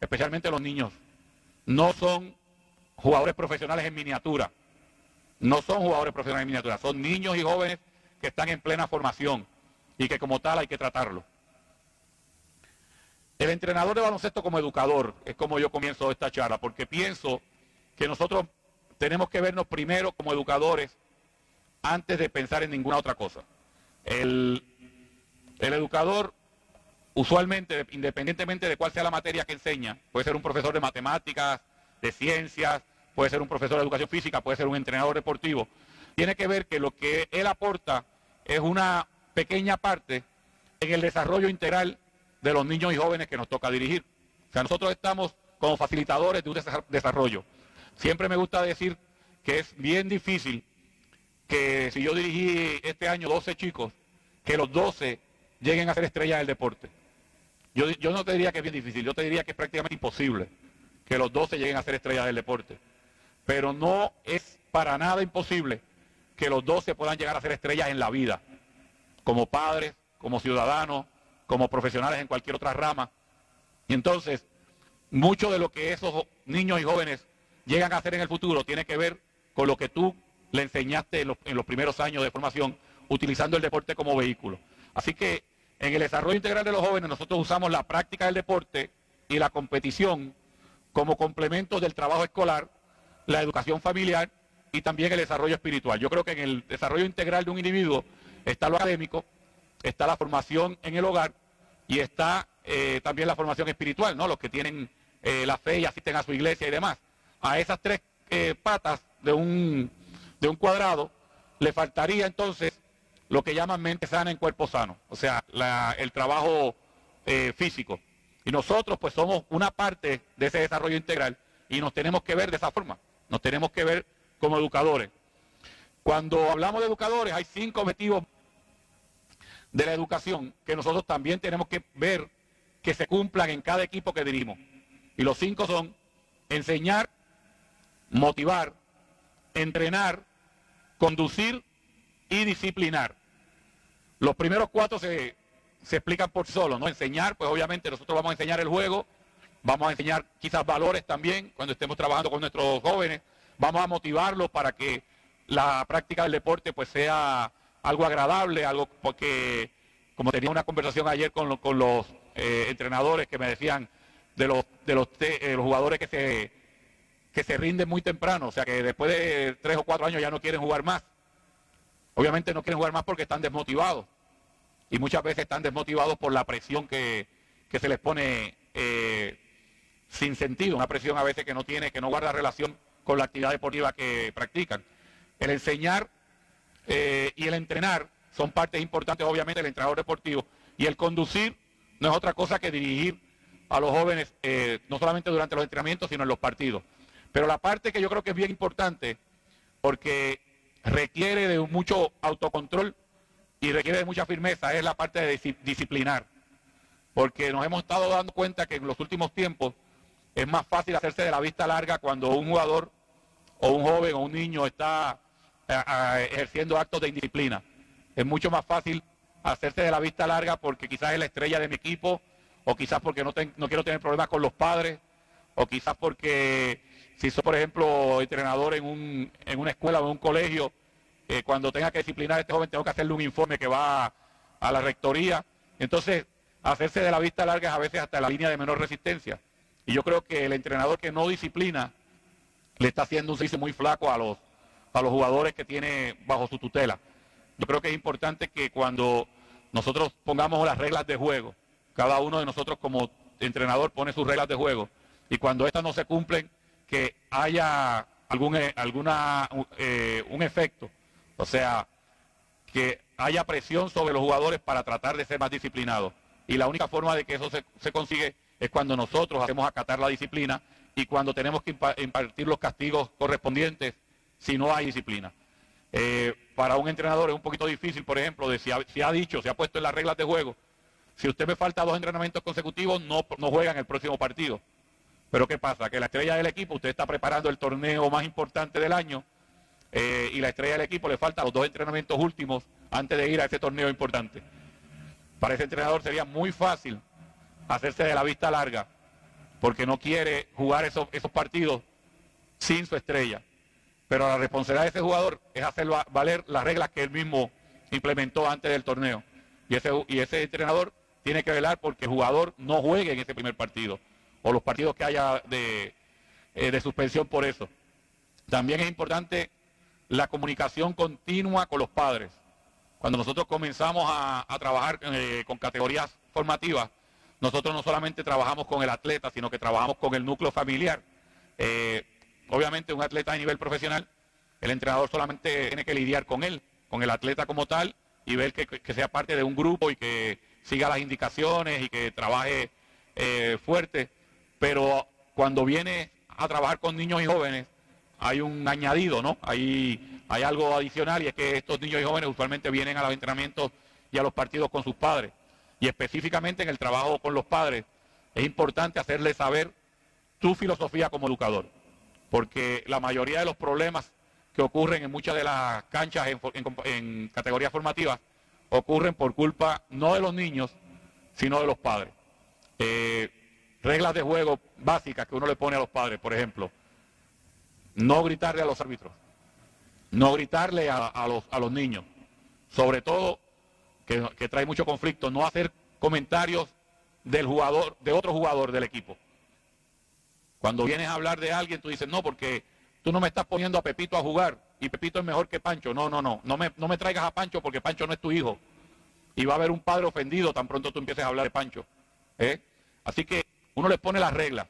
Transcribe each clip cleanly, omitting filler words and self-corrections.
especialmente los niños, no son jugadores profesionales en miniatura. No son jugadores profesionales en miniatura, son niños y jóvenes que están en plena formación y que como tal hay que tratarlo. El entrenador de baloncesto como educador es como yo comienzo esta charla, porque pienso que nosotros tenemos que vernos primero como educadores antes de pensar en ninguna otra cosa. El educador, usualmente, independientemente de cuál sea la materia que enseña, puede ser un profesor de matemáticas, de ciencias, puede ser un profesor de educación física, puede ser un entrenador deportivo, tiene que ver que lo que él aporta es una pequeña parte en el desarrollo integral de los niños y jóvenes que nos toca dirigir. O sea, nosotros estamos como facilitadores de un desarrollo. Siempre me gusta decir que es bien difícil que si yo dirigí este año 12 chicos, que los 12 lleguen a ser estrellas del deporte. Yo no te diría que es bien difícil, yo te diría que es prácticamente imposible que los 12 lleguen a ser estrellas del deporte. Pero no es para nada imposible que los 12 puedan llegar a ser estrellas en la vida, como padres, como ciudadanos, como profesionales en cualquier otra rama. Y entonces, mucho de lo que esos niños y jóvenes llegan a hacer en el futuro tiene que ver con lo que tú le enseñaste en los primeros años de formación, utilizando el deporte como vehículo. Así que en el desarrollo integral de los jóvenes nosotros usamos la práctica del deporte y la competición como complementos del trabajo escolar, la educación familiar y también el desarrollo espiritual. Yo creo que en el desarrollo integral de un individuo está lo académico, está la formación en el hogar y está también la formación espiritual, ¿no? Los que tienen la fe y asisten a su iglesia y demás. A esas tres patas de un cuadrado le faltaría entonces lo que llaman mente sana en cuerpo sano, o sea, el trabajo físico. Y nosotros pues somos una parte de ese desarrollo integral y nos tenemos que ver de esa forma, nos tenemos que ver como educadores. Cuando hablamos de educadores hay 5 objetivos de la educación que nosotros también tenemos que ver que se cumplan en cada equipo que dirigimos. Y los 5 son enseñar, motivar, entrenar, conducir y disciplinar. Los primeros 4 se explican por solo, ¿no? Enseñar, pues obviamente nosotros vamos a enseñar el juego, vamos a enseñar quizás valores también cuando estemos trabajando con nuestros jóvenes, vamos a motivarlos para que la práctica del deporte pues sea algo agradable, algo porque como tenía una conversación ayer con los entrenadores que me decían de los jugadores que se rinden muy temprano, o sea que después de 3 o 4 años ya no quieren jugar más. Obviamente no quieren jugar más porque están desmotivados y muchas veces están desmotivados por la presión que se les pone sin sentido, una presión a veces que no guarda relación con la actividad deportiva que practican. El enseñar y el entrenar son partes importantes obviamente del entrenador deportivo y el conducir no es otra cosa que dirigir a los jóvenes no solamente durante los entrenamientos sino en los partidos. Pero la parte que yo creo que es bien importante porque requiere de mucho autocontrol y requiere de mucha firmeza es la parte de disciplinar. Porque nos hemos estado dando cuenta que en los últimos tiempos es más fácil hacerse de la vista larga cuando un jugador o un joven o un niño está ejerciendo actos de indisciplina. Es mucho más fácil hacerse de la vista larga porque quizás es la estrella de mi equipo o quizás porque no quiero tener problemas con los padres o quizás porque si soy, por ejemplo, entrenador en una escuela o en un colegio, cuando tenga que disciplinar a este joven tengo que hacerle un informe que va a la rectoría. Entonces, hacerse de la vista larga es a veces hasta la línea de menor resistencia. Y yo creo que el entrenador que no disciplina le está haciendo un servicio muy flaco a los jugadores que tiene bajo su tutela. Yo creo que es importante que cuando nosotros pongamos las reglas de juego, cada uno de nosotros como entrenador pone sus reglas de juego, y cuando estas no se cumplen, que haya un efecto, o sea, que haya presión sobre los jugadores para tratar de ser más disciplinados. Y la única forma de que eso se consigue es cuando nosotros hacemos acatar la disciplina y cuando tenemos que impartir los castigos correspondientes si no hay disciplina. Para un entrenador es un poquito difícil, por ejemplo, se ha puesto en las reglas de juego, si usted me falta 2 entrenamientos consecutivos, no juega en el próximo partido. Pero ¿qué pasa? Que la estrella del equipo, usted está preparando el torneo más importante del año y la estrella del equipo le faltan los 2 entrenamientos últimos antes de ir a ese torneo importante. Para ese entrenador sería muy fácil hacerse de la vista larga porque no quiere jugar esos partidos sin su estrella. Pero la responsabilidad de ese jugador es hacer valer las reglas que él mismo implementó antes del torneo. Y ese entrenador tiene que velar porque el jugador no juegue en ese primer partido, o los partidos que haya de suspensión por eso. También es importante la comunicación continua con los padres. Cuando nosotros comenzamos a trabajar con categorías formativas, nosotros no solamente trabajamos con el atleta, sino que trabajamos con el núcleo familiar. Obviamente un atleta a nivel profesional, el entrenador solamente tiene que lidiar con él, con el atleta como tal, y ver que sea parte de un grupo y que siga las indicaciones y que trabaje fuerte. Pero cuando viene a trabajar con niños y jóvenes, hay un añadido, ¿no? Hay algo adicional, y es que estos niños y jóvenes usualmente vienen a los entrenamientos y a los partidos con sus padres. Y específicamente en el trabajo con los padres, es importante hacerles saber tu filosofía como educador. Porque la mayoría de los problemas que ocurren en muchas de las canchas en categorías formativas ocurren por culpa no de los niños, sino de los padres. Reglas de juego básicas que uno le pone a los padres, por ejemplo, no gritarle a los árbitros, no gritarle a los niños, sobre todo que trae mucho conflicto, no hacer comentarios del jugador, de otro jugador del equipo. Cuando vienes a hablar de alguien, tú dices, no, porque tú no me estás poniendo a Pepito a jugar, y Pepito es mejor que Pancho. No me traigas a Pancho, porque Pancho no es tu hijo. Y va a haber un padre ofendido tan pronto tú empieces a hablar de Pancho. Así que uno les pone las reglas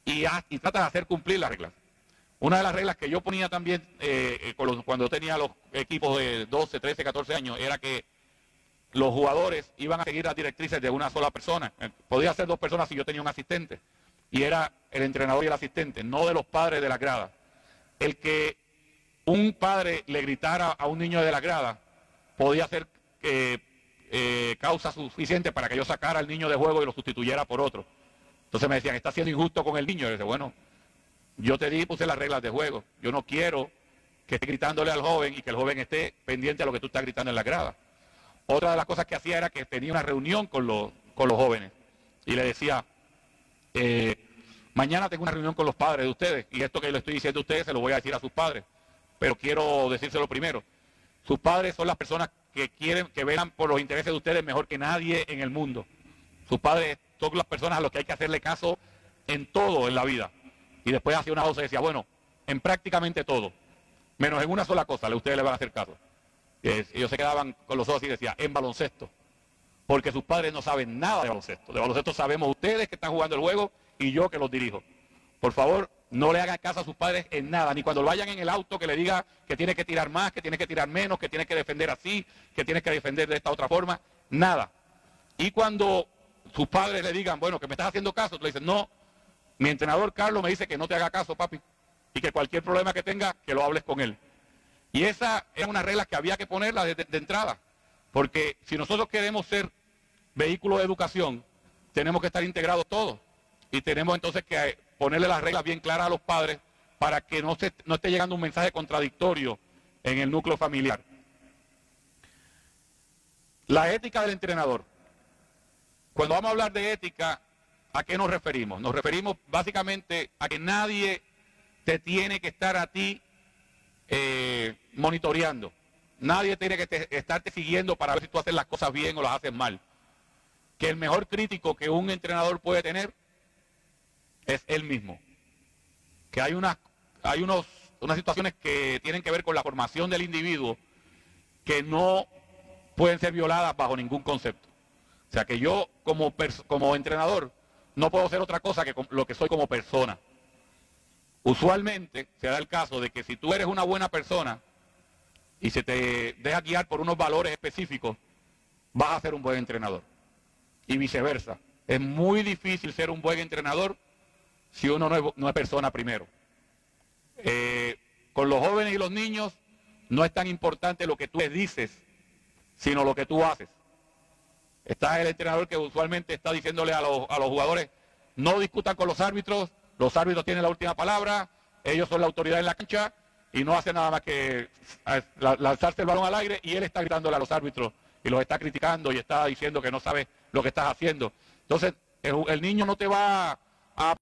y trata de hacer cumplir las reglas. Una de las reglas que yo ponía también cuando tenía los equipos de 12, 13, 14 años, era que los jugadores iban a seguir las directrices de una sola persona. Podía ser dos personas si yo tenía un asistente. Y era el entrenador y el asistente, no de los padres de la grada. El que un padre le gritara a un niño de la grada podía ser causa suficiente para que yo sacara al niño de juego y lo sustituyera por otro. Entonces me decían, está siendo injusto con el niño. Yo decía, bueno, yo te di, puse las reglas de juego. Yo no quiero que esté gritándole al joven y que el joven esté pendiente a lo que tú estás gritando en la grada. Otra de las cosas que hacía era que tenía una reunión con los jóvenes y le decía, mañana tengo una reunión con los padres de ustedes, y esto que le estoy diciendo a ustedes se lo voy a decir a sus padres, pero quiero decírselo primero. Sus padres son las personas que velan por los intereses de ustedes mejor que nadie en el mundo. Sus padres son las personas a las que hay que hacerle caso en todo en la vida. Y después hacía una voz y decía, bueno, en prácticamente todo, menos en una sola cosa, ustedes le van a hacer caso. Y ellos se quedaban con los ojos y decía, en baloncesto. Porque sus padres no saben nada de baloncesto. De baloncesto sabemos ustedes que están jugando el juego y yo que los dirijo. Por favor, no le hagan caso a sus padres en nada, ni cuando vayan en el auto que le diga que tiene que tirar más, que tiene que tirar menos, que tiene que defender así, que tiene que defender de esta otra forma, nada. Y cuando sus padres le digan, bueno, que me estás haciendo caso, tú le dices, no, mi entrenador Carlos me dice que no te haga caso, papi, y que cualquier problema que tenga, que lo hables con él. Y esa era una regla que había que ponerla de entrada, porque si nosotros queremos ser vehículo de educación, tenemos que estar integrados todos. Y tenemos entonces que ponerle las reglas bien claras a los padres para que no esté llegando un mensaje contradictorio en el núcleo familiar. La ética del entrenador. Cuando vamos a hablar de ética, ¿a qué nos referimos? Nos referimos básicamente a que nadie te tiene que estar a ti monitoreando. Nadie tiene que estarte siguiendo para ver si tú haces las cosas bien o las haces mal. Que el mejor crítico que un entrenador puede tener es él mismo. Que hay unas situaciones que tienen que ver con la formación del individuo que no pueden ser violadas bajo ningún concepto. O sea que yo como entrenador no puedo ser otra cosa que lo que soy como persona. Usualmente se da el caso de que si tú eres una buena persona y se te deja guiar por unos valores específicos, vas a ser un buen entrenador. Y viceversa. Es muy difícil ser un buen entrenador si uno no es persona primero. Con los jóvenes y los niños no es tan importante lo que tú les dices, sino lo que tú haces. Está el entrenador que usualmente está diciéndole a los jugadores, no discutan con los árbitros tienen la última palabra, ellos son la autoridad en la cancha, y no hace nada más que lanzarse el balón al aire, y él está gritándole a los árbitros y los está criticando y está diciendo que no sabe lo que estás haciendo. Entonces, el niño no te va a